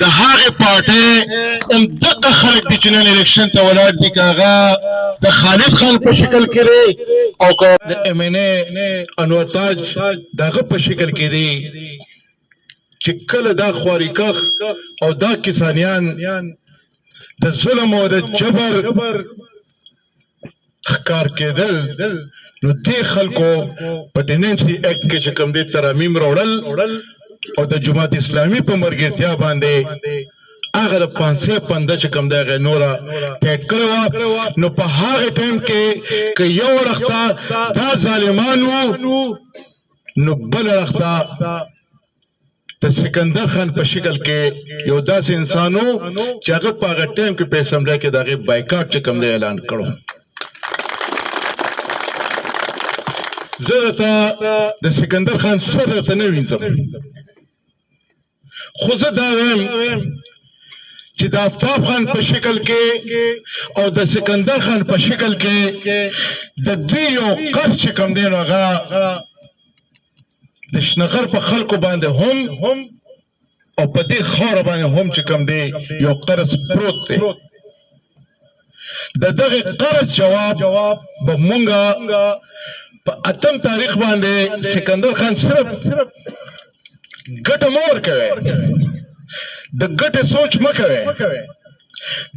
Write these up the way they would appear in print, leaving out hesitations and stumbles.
د هغه پارټي دغه خلک دي چې نن الیکشن ته ولاړ دي کاغه د خالد خان په شکل کې لري او د ام ان ا انور تاج دغه په شکل کې دي چې کله دا خواریکخ او دا کسانیان د ظلم او د جبر ښکار کېدل نو دې خلکو په ټیننسي اکټ کې چې کوم دې ترامیم راوړل او د جماعت اسلامي په مرګرتیا باندې هغه د 515 چې کوم دغه نورا ټیک کړو نو په هغه ټایم کې که یو وخته دا ظالمانو نو بل وخته د سکندر خان په شکل کې یو داسې انسانو چې هغه په هغه ټایم کې په اسمبلی کې دغه بایکاټ چې کوم دی اعلان کړو زه د سکندر خان سره ته نه وینځم خو زه دا وایم چې د آفتاب خان په شکل کې او د سکندر خان په شکل کې د دې یو قرض چې کوم دی نو هغه د شنغر په خلکو باندې هم او په دې خاوره باندې هم چې کوم دی یو قرض پروت دی د دغه قرض جواب به مونږه په اتم تاریخ باندې سکندر خان صرف ګټه مه ورکوئ د ګټې سوچ مه کوئ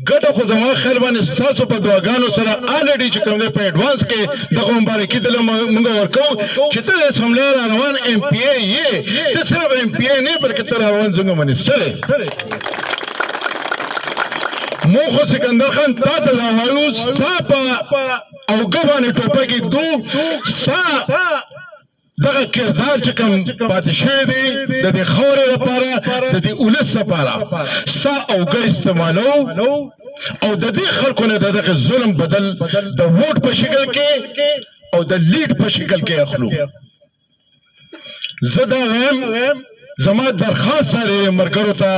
ګټه خو زما خیر باندې ستاسو په دعاګانو سره الریډي چې کوم دی په ایډوانس کې دغه مبارکي دله مونږ ورکوو چې ته د اسمبلی را روان ایم پی ای یې ته صرف ایم پی ای نه بلکې ته را روان زموږ منسټر یې مونږ خو سکندر خان تا ته دا وایو ستا په اوږه باندې ټوپک ږدو ستا دغه کردار چې کوم پاتې شوی دی د دې خاورې لپاره د دې ولس لپاره ستا اوږه استعمالو او د دې خلکو نه د دغه ظلم بدل د ووټ په شکل کې او د لیډ په شکل کې اخلو زه دا وایم زما درخواست سره مرګرو ته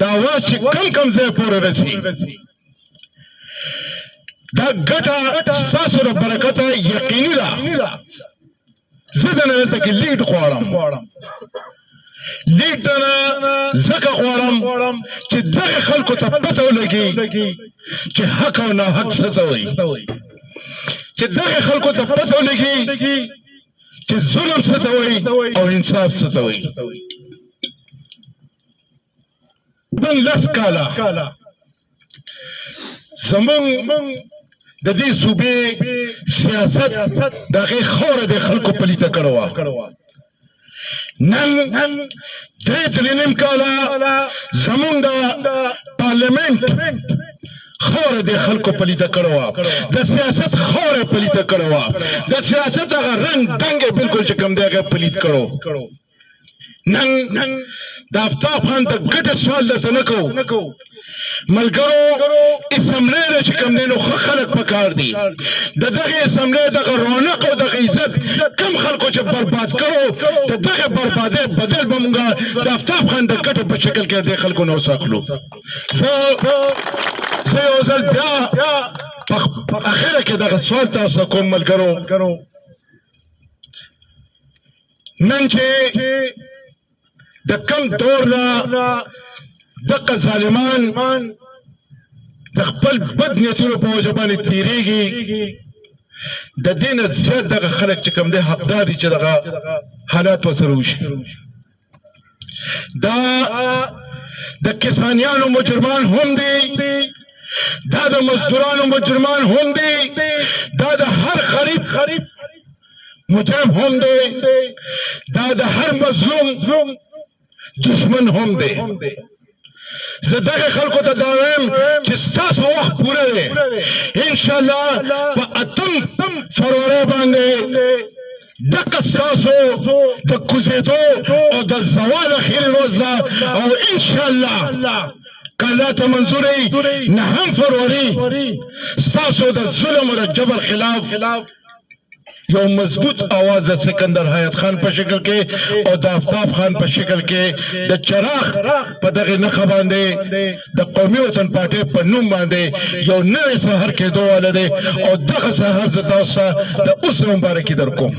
دا आवाज چې کم ځای پورې رسي دا ګټه ستاسو د برکته یقیني ده زه دنه دلته کې لیډ غواړم لیډ دنه ځکه غواړم چې دغه خلکو ته پته ولګي چې حق او ناحق څه ته وایي چې دغه خلکو ته پته ولګي چې ظلم څه ته وایي او انصاف څه ته وایي بل لس کاله زمونږ د دې صوبې سیاست د هغې خاوره د خلکو پلیته کړې وه نن درې نیم کاله زمونږ د پارلمنټ خاوره د خلکو پلیته کړې وه د سیاست خاوره پلیته کړې وه د سیاست هغه رنګ ډنګ یې بالکل چې کوم دی هغه پلیت کړو نن د آفتاب خان د ګټې سوال درته نه کوو ملګرو اسمبلی له چې کوم دی نو ښه خلک پکار دي د دغې اسمبلی دغه رونق او دغه عزت کم خلکو چې برباد کړو د دغې بربادۍ بدل به مونږ د آفتاب خان د ګټې په شکل کې د خلکو نه وساخلو زه یو ځل بیا په اخره کې دغه سوال تاسو کوم ملګرو نن چې د کم دور نه دغه ظالمان د خپل بد نیتونو په وجه باندې تېرېږي د دې نه زیات دغه خلک چې کوم دی حقدار دي چې دغه حالات ورسره وشي دا د کسانیانو مجرمان هم دي دا د مزدورانو مجرمان هم دي دا د هر غریب مجرم هم دی دا د هر مظلوم دشمن هم دی زه دغه خلکو ته دا وایم چې ستاسو وخت پوره دی انشاءالله په 8 فروری باندې دغه ستاسو د کوزېدو او د زوال اخري ورځ ده او انشاءالله که الله ته منظور وي 9 فروری ستاسو د ظلم او د جبر خلاف یو مضبوط आवाज د سکندر حیات خان په شکل کې او د آفتاب خان په شکل کې د چراغ په دغه نښه باندې د قومي وطن پارټۍ په نوم باندې یو نوی سهار کېدو والا دی او دغه سهار زه تاسو ته د اوس مبارکي درکوم